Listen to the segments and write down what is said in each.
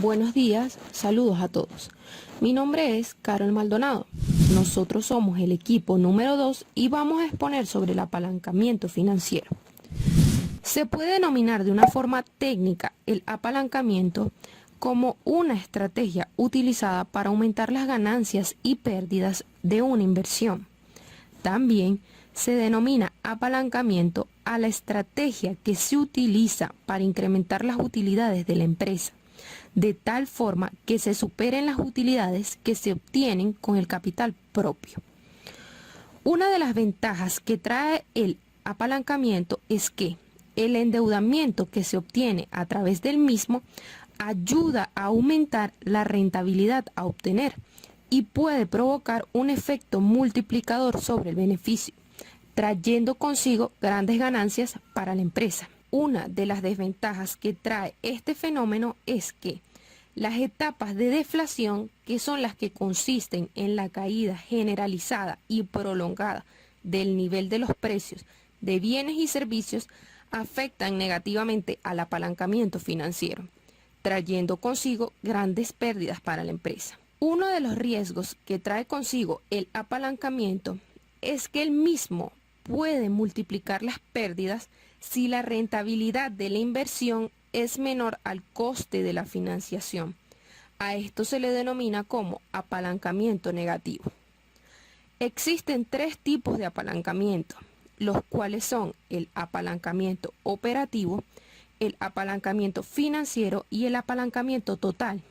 Buenos días, saludos a todos. Mi nombre es Carol Maldonado. Nosotros somos el equipo número 2 y vamos a exponer sobre el apalancamiento financiero. Se puede denominar de una forma técnica el apalancamiento como una estrategia utilizada para aumentar las ganancias y pérdidas de una inversión. También se denomina apalancamiento a la estrategia que se utiliza para incrementar las utilidades de la empresa, de tal forma que se superen las utilidades que se obtienen con el capital propio. Una de las ventajas que trae el apalancamiento es que el endeudamiento que se obtiene a través del mismo ayuda a aumentar la rentabilidad a obtener y puede provocar un efecto multiplicador sobre el beneficio, trayendo consigo grandes ganancias para la empresa. Una de las desventajas que trae este fenómeno es que las etapas de deflación, que son las que consisten en la caída generalizada y prolongada del nivel de los precios de bienes y servicios, afectan negativamente al apalancamiento financiero, trayendo consigo grandes pérdidas para la empresa. Uno de los riesgos que trae consigo el apalancamiento es que el mismo puede multiplicar las pérdidas si la rentabilidad de la inversión es menor al coste de la financiación. A esto se le denomina como apalancamiento negativo. Existen 3 tipos de apalancamiento, los cuales son el apalancamiento operativo, el apalancamiento financiero y el apalancamiento total.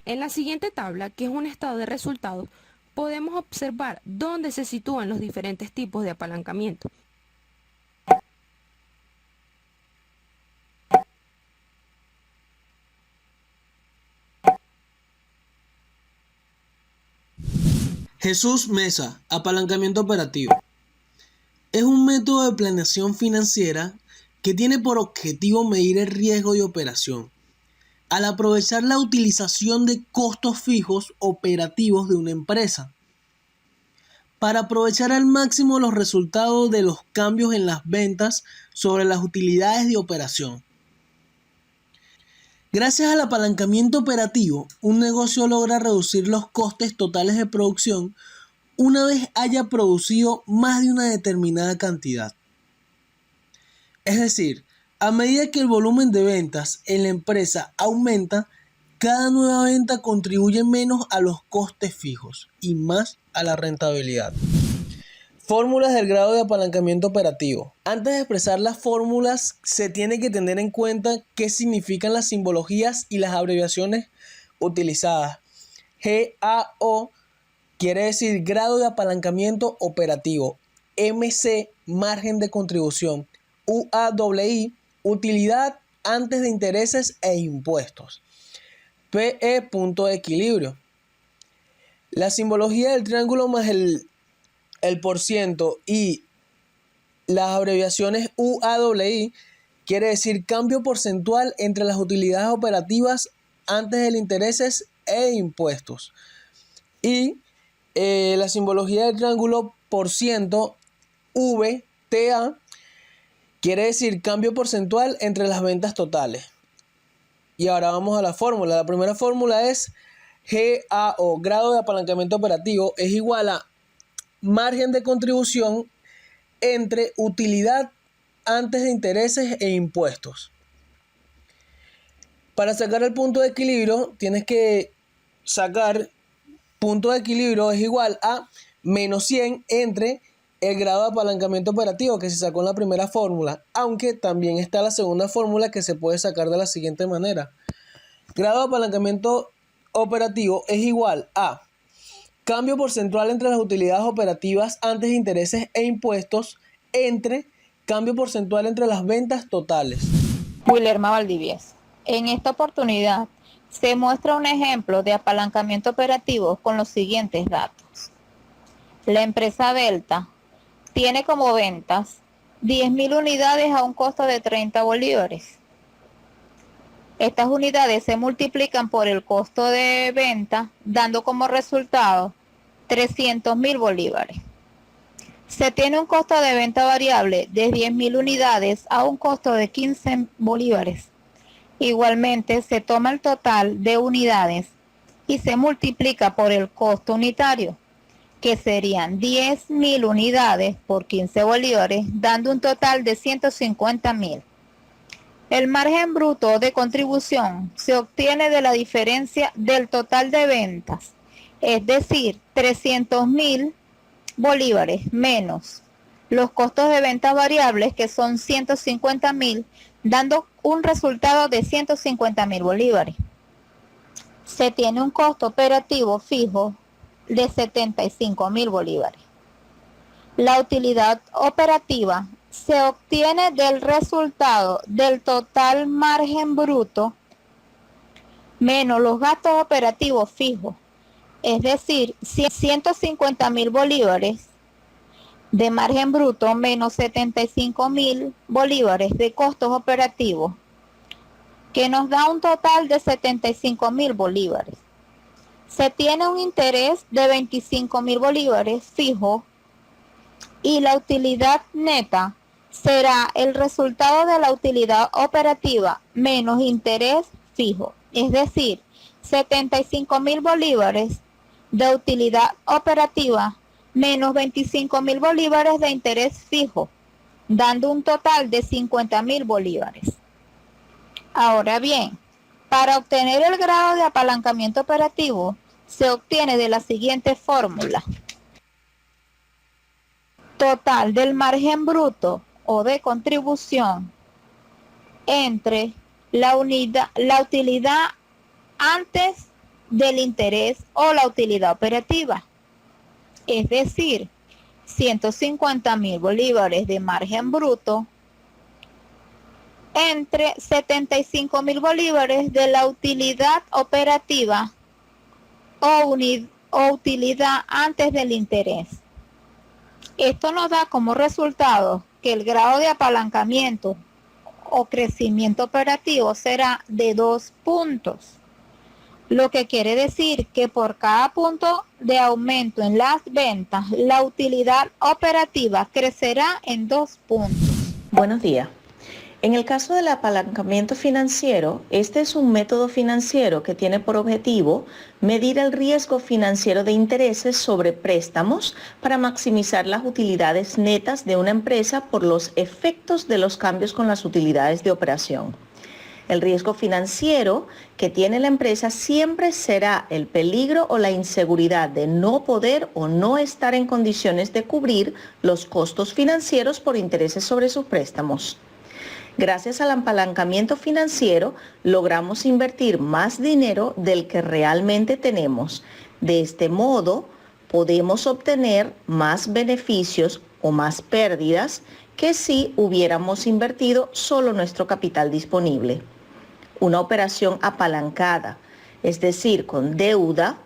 En la siguiente tabla, que es un estado de resultados, podemos observar dónde se sitúan los diferentes tipos de apalancamiento. Jesús Mesa, apalancamiento operativo. Es un método de planeación financiera que tiene por objetivo medir el riesgo de operación, al aprovechar la utilización de costos fijos operativos de una empresa, para aprovechar al máximo los resultados de los cambios en las ventas sobre las utilidades de operación. Gracias al apalancamiento operativo, un negocio logra reducir los costes totales de producción una vez haya producido más de una determinada cantidad. Es decir, a medida que el volumen de ventas en la empresa aumenta, cada nueva venta contribuye menos a los costes fijos y más a la rentabilidad. Fórmulas del grado de apalancamiento operativo. Antes de expresar las fórmulas, se tiene que tener en cuenta qué significan las simbologías y las abreviaciones utilizadas. GAO quiere decir grado de apalancamiento operativo. MC, margen de contribución. UAWI, utilidad antes de intereses e impuestos. PE, punto de equilibrio. La simbología del triángulo más el porciento y las abreviaciones UAWI quiere decir cambio porcentual entre las utilidades operativas antes de intereses e impuestos. Y la simbología del triángulo porciento VTA quiere decir cambio porcentual entre las ventas totales. Y ahora vamos a la fórmula. La primera fórmula es GAO, grado de apalancamiento operativo, es igual a margen de contribución entre utilidad antes de intereses e impuestos. Para sacar el punto de equilibrio, tienes que sacar punto de equilibrio es igual a menos 100 entre el grado de apalancamiento operativo que se sacó en la primera fórmula, aunque también está la segunda fórmula que se puede sacar de la siguiente manera. Grado de apalancamiento operativo es igual a cambio porcentual entre las utilidades operativas antes de intereses e impuestos entre cambio porcentual entre las ventas totales. Willerma Valdivieso. En esta oportunidad se muestra un ejemplo de apalancamiento operativo con los siguientes datos. La empresa Delta tiene como ventas 10.000 unidades a un costo de 30 bolívares. Estas unidades se multiplican por el costo de venta, dando como resultado 300.000 bolívares. Se tiene un costo de venta variable de 10.000 unidades a un costo de 15 bolívares. Igualmente, se toma el total de unidades y se multiplica por el costo unitario, que serían 10.000 unidades por 15 bolívares, dando un total de 150.000. El margen bruto de contribución se obtiene de la diferencia del total de ventas, es decir, 300.000 bolívares menos los costos de ventas variables, que son 150.000, dando un resultado de 150.000 bolívares. Se tiene un costo operativo fijo de 75.000 bolívares. La utilidad operativa se obtiene del resultado del total margen bruto menos los gastos operativos fijos, es decir, 150.000 bolívares de margen bruto menos 75.000 bolívares de costos operativos, que nos da un total de 75.000 bolívares. Se tiene un interés de 25.000 bolívares fijo y la utilidad neta será el resultado de la utilidad operativa menos interés fijo, es decir, 75.000 bolívares de utilidad operativa menos 25.000 bolívares de interés fijo, dando un total de 50.000 bolívares. Ahora bien, para obtener el grado de apalancamiento operativo, se obtiene de la siguiente fórmula. Total del margen bruto o de contribución entre la utilidad antes del interés o la utilidad operativa. Es decir, 150.000 bolívares de margen bruto entre 75.000 bolívares de la utilidad operativa o utilidad antes del interés. Esto nos da como resultado que el grado de apalancamiento o crecimiento operativo será de 2 puntos, lo que quiere decir que por cada punto de aumento en las ventas, la utilidad operativa crecerá en 2 puntos. Buenos días. En el caso del apalancamiento financiero, este es un método financiero que tiene por objetivo medir el riesgo financiero de intereses sobre préstamos para maximizar las utilidades netas de una empresa por los efectos de los cambios con las utilidades de operación. El riesgo financiero que tiene la empresa siempre será el peligro o la inseguridad de no poder o no estar en condiciones de cubrir los costos financieros por intereses sobre sus préstamos. Gracias al apalancamiento financiero, logramos invertir más dinero del que realmente tenemos. De este modo, podemos obtener más beneficios o más pérdidas que si hubiéramos invertido solo nuestro capital disponible. Una operación apalancada, es decir, con deuda,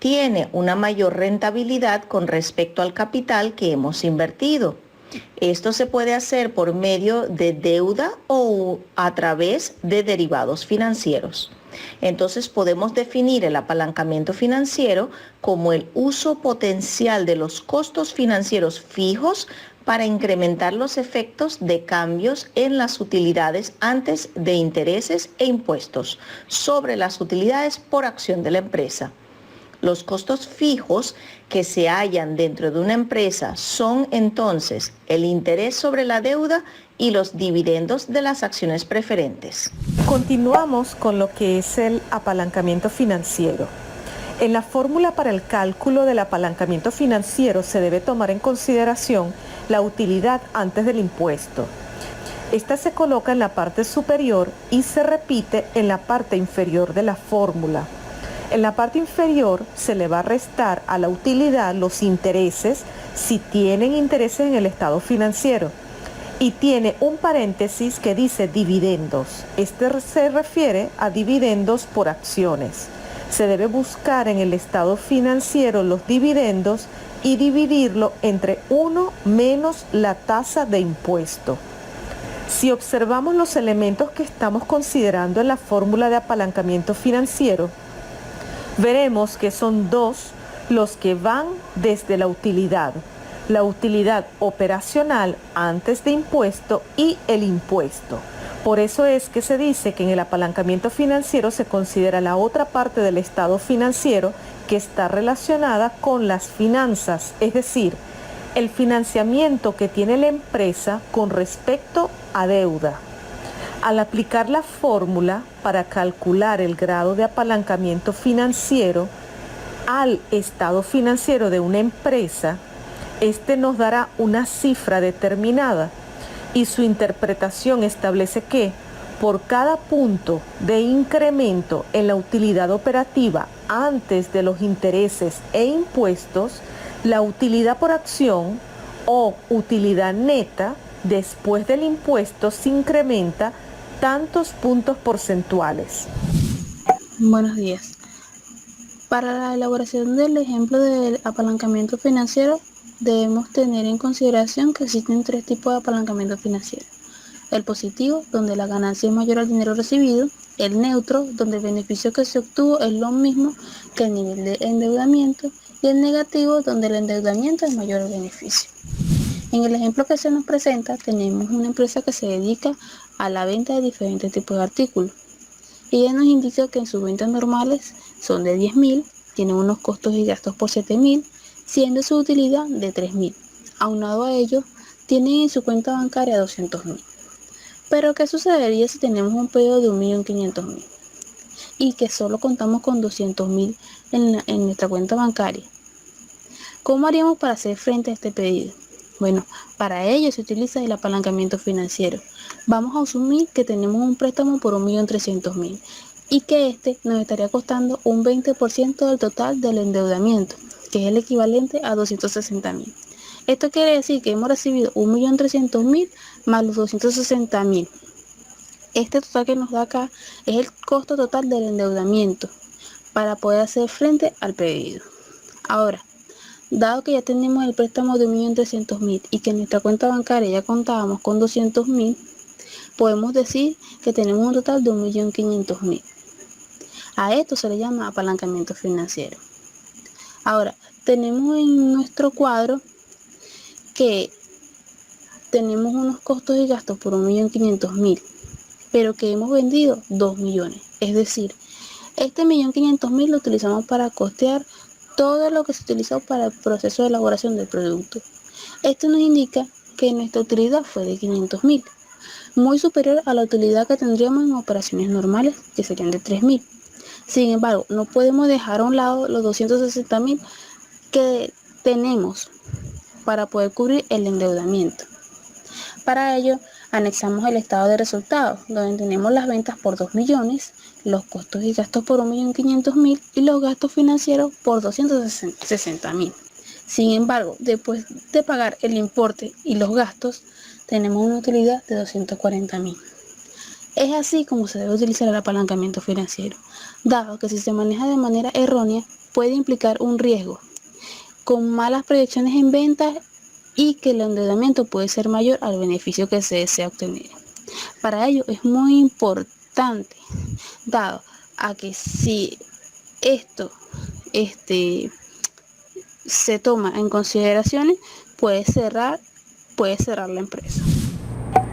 tiene una mayor rentabilidad con respecto al capital que hemos invertido. Esto se puede hacer por medio de deuda o a través de derivados financieros. Entonces podemos definir el apalancamiento financiero como el uso potencial de los costos financieros fijos para incrementar los efectos de cambios en las utilidades antes de intereses e impuestos sobre las utilidades por acción de la empresa. Los costos fijos que se hallan dentro de una empresa son entonces el interés sobre la deuda y los dividendos de las acciones preferentes. Continuamos con lo que es el apalancamiento financiero. En la fórmula para el cálculo del apalancamiento financiero se debe tomar en consideración la utilidad antes del impuesto. Esta se coloca en la parte superior y se repite en la parte inferior de la fórmula. En la parte inferior se le va a restar a la utilidad los intereses si tienen intereses en el estado financiero y tiene un paréntesis que dice dividendos. Este se refiere a dividendos por acciones. Se debe buscar en el estado financiero los dividendos y dividirlo entre 1 menos la tasa de impuesto. Si observamos los elementos que estamos considerando en la fórmula de apalancamiento financiero, veremos que son 2 los que van desde la utilidad operacional antes de impuesto y el impuesto. Por eso es que se dice que en el apalancamiento financiero se considera la otra parte del estado financiero que está relacionada con las finanzas, es decir, el financiamiento que tiene la empresa con respecto a deuda. Al aplicar la fórmula para calcular el grado de apalancamiento financiero al estado financiero de una empresa, este nos dará una cifra determinada y su interpretación establece que por cada punto de incremento en la utilidad operativa antes de los intereses e impuestos, la utilidad por acción o utilidad neta después del impuesto se incrementa tantos puntos porcentuales. Buenos días. Para la elaboración del ejemplo del apalancamiento financiero, debemos tener en consideración que existen tres tipos de apalancamiento financiero. El positivo, donde la ganancia es mayor al dinero recibido. El neutro, donde el beneficio que se obtuvo es lo mismo que el nivel de endeudamiento. Y el negativo, donde el endeudamiento es mayor al beneficio. En el ejemplo que se nos presenta, tenemos una empresa que se dedica a la venta de diferentes tipos de artículos. Ella nos indica que en sus ventas normales son de 10.000, tienen unos costos y gastos por 7.000, siendo su utilidad de 3.000. Aunado a ello, tienen en su cuenta bancaria 200.000. Pero ¿qué sucedería si tenemos un pedido de 1.500.000 y que solo contamos con 200.000 en nuestra cuenta bancaria? ¿Cómo haríamos para hacer frente a este pedido? Bueno, para ello se utiliza el apalancamiento financiero. Vamos a asumir que tenemos un préstamo por 1.300.000 y que este nos estaría costando un 20% del total del endeudamiento, que es el equivalente a 260.000. Esto quiere decir que hemos recibido 1.300.000 más los 260.000. Este total que nos da acá es el costo total del endeudamiento para poder hacer frente al pedido. Ahora, dado que ya tenemos el préstamo de 1.300.000 y que en nuestra cuenta bancaria ya contábamos con 200.000, podemos decir que tenemos un total de 1.500.000. A esto se le llama apalancamiento financiero. Ahora, tenemos en nuestro cuadro que tenemos unos costos y gastos por 1.500.000, pero que hemos vendido 2 millones. Es decir, este 1.500.000 lo utilizamos para costear todo lo que se utilizó para el proceso de elaboración del producto. Esto nos indica que nuestra utilidad fue de 500.000, muy superior a la utilidad que tendríamos en operaciones normales, que serían de 3.000. Sin embargo, no podemos dejar a un lado los 260.000 que tenemos para poder cubrir el endeudamiento. Para ello, anexamos el estado de resultados, donde tenemos las ventas por 2 millones, los costos y gastos por 1.500.000 y los gastos financieros por 260.000. Sin embargo, después de pagar el importe y los gastos, tenemos una utilidad de 240.000. Es así como se debe utilizar el apalancamiento financiero, dado que si se maneja de manera errónea puede implicar un riesgo, con malas proyecciones en ventas y que el endeudamiento puede ser mayor al beneficio que se desea obtener. Para ello es muy importante, dado a que si esto se toma en consideraciones, puede cerrar la empresa.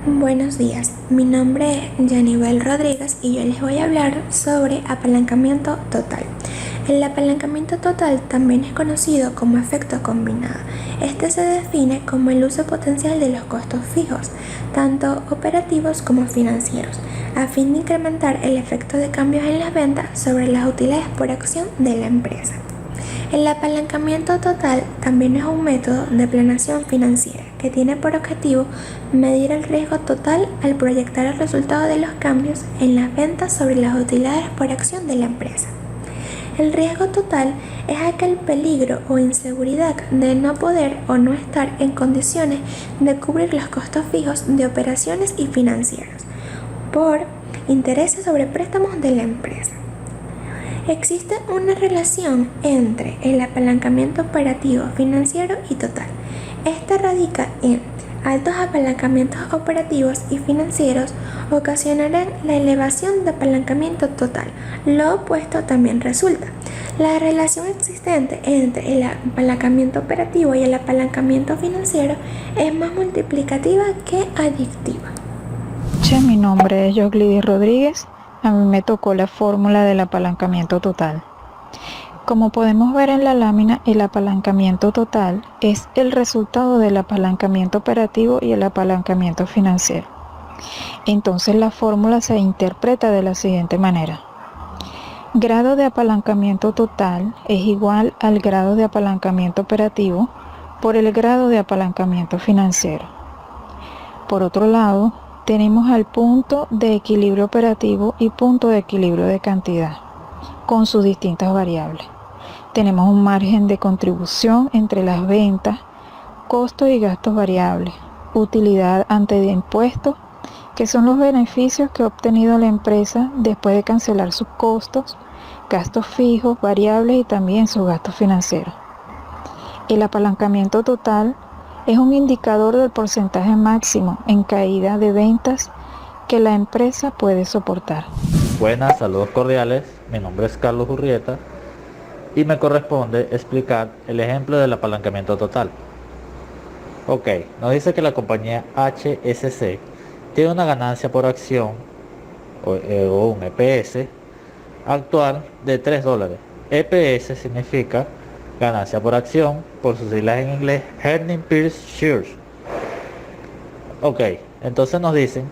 Buenos días, mi nombre es Yanibel Rodríguez y yo les voy a hablar sobre apalancamiento total. El apalancamiento total también es conocido como efecto combinado. Este se define como el uso potencial de los costos fijos, tanto operativos como financieros, a fin de incrementar el efecto de cambios en las ventas sobre las utilidades por acción de la empresa. El apalancamiento total también es un método de planeación financiera que tiene por objetivo medir el riesgo total al proyectar el resultado de los cambios en las ventas sobre las utilidades por acción de la empresa. El riesgo total es aquel peligro o inseguridad de no poder o no estar en condiciones de cubrir los costos fijos de operaciones y financieros por intereses sobre préstamos de la empresa. Existe una relación entre el apalancamiento operativo, financiero y total. Esta radica en altos apalancamientos operativos y financieros ocasionarán la elevación de apalancamiento total. Lo opuesto también resulta. La relación existente entre el apalancamiento operativo y el apalancamiento financiero es más multiplicativa que adictiva. noches, mi nombre es Yoglidis Rodríguez. A mí me tocó la fórmula del apalancamiento total. Como podemos ver en la lámina, el apalancamiento total es el resultado del apalancamiento operativo y el apalancamiento financiero. Entonces la fórmula se interpreta de la siguiente manera. Grado de apalancamiento total es igual al grado de apalancamiento operativo por el grado de apalancamiento financiero. Por otro lado, tenemos al punto de equilibrio operativo y punto de equilibrio de cantidad, con sus distintas variables. Tenemos un margen de contribución entre las ventas, costos y gastos variables, utilidad antes de impuestos, que son los beneficios que ha obtenido la empresa después de cancelar sus costos, gastos fijos, variables y también sus gastos financieros. El apalancamiento total es un indicador del porcentaje máximo en caída de ventas que la empresa puede soportar. Buenas, saludos cordiales. Mi nombre es Carlos Urrieta y me corresponde explicar el ejemplo del apalancamiento total. Ok, nos dice que la compañía HSC tiene una ganancia por acción o un EPS actual de $3. EPS significa ganancia por acción, por sus siglas en inglés, Earnings per Share. Ok, entonces nos dicen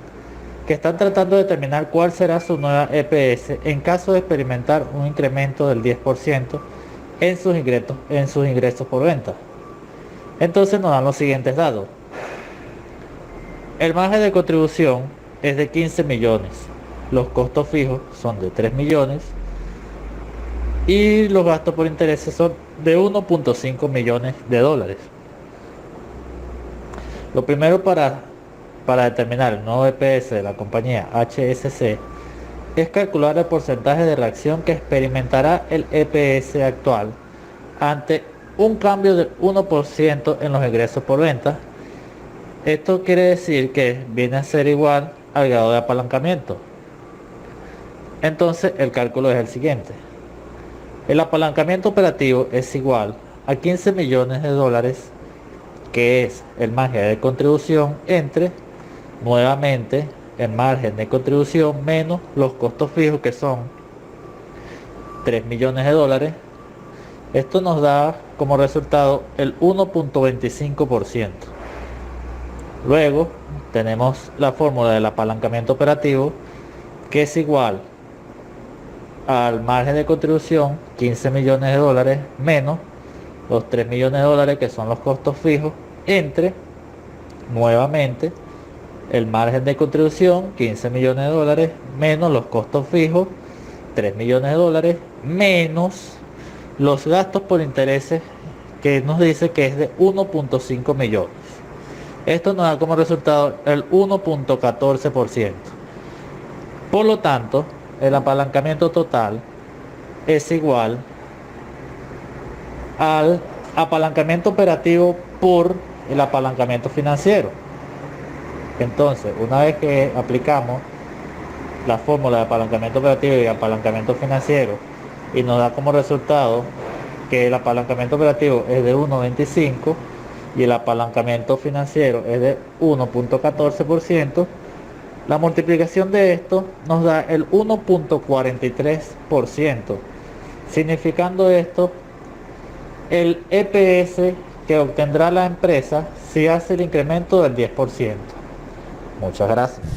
que están tratando de determinar cuál será su nueva EPS en caso de experimentar un incremento del 10% en sus ingresos por venta. Entonces nos dan los siguientes datos. El margen de contribución es de 15 millones, los costos fijos son de 3 millones y los gastos por intereses son de 1.5 millones de dólares. Lo primero para determinar el nuevo EPS de la compañía HSC es calcular el porcentaje de reacción que experimentará el EPS actual ante un cambio del 1% en los ingresos por venta. Esto quiere decir que viene a ser igual al grado de apalancamiento. Entonces el cálculo es el siguiente. El apalancamiento operativo es igual a 15 millones de dólares, que es el margen de contribución entre, nuevamente, el margen de contribución menos los costos fijos, que son 3 millones de dólares. Esto nos da como resultado el 1.25%. Luego tenemos la fórmula del apalancamiento operativo, que es igual al margen de contribución, 15 millones de dólares, menos los 3 millones de dólares, que son los costos fijos, entre, nuevamente, el margen de contribución, 15 millones de dólares, menos los costos fijos, 3 millones de dólares, menos los gastos por intereses, que nos dice que es de 1.5 millones. Esto nos da como resultado el 1.14%. Por lo tanto, el apalancamiento total es igual al apalancamiento operativo por el apalancamiento financiero. Entonces, una vez que aplicamos la fórmula de apalancamiento operativo y apalancamiento financiero y nos da como resultado que el apalancamiento operativo es de 1.25 y el apalancamiento financiero es de 1.14%, la multiplicación de esto nos da el 1.43%, significando esto el EPS que obtendrá la empresa si hace el incremento del 10%. Muchas gracias.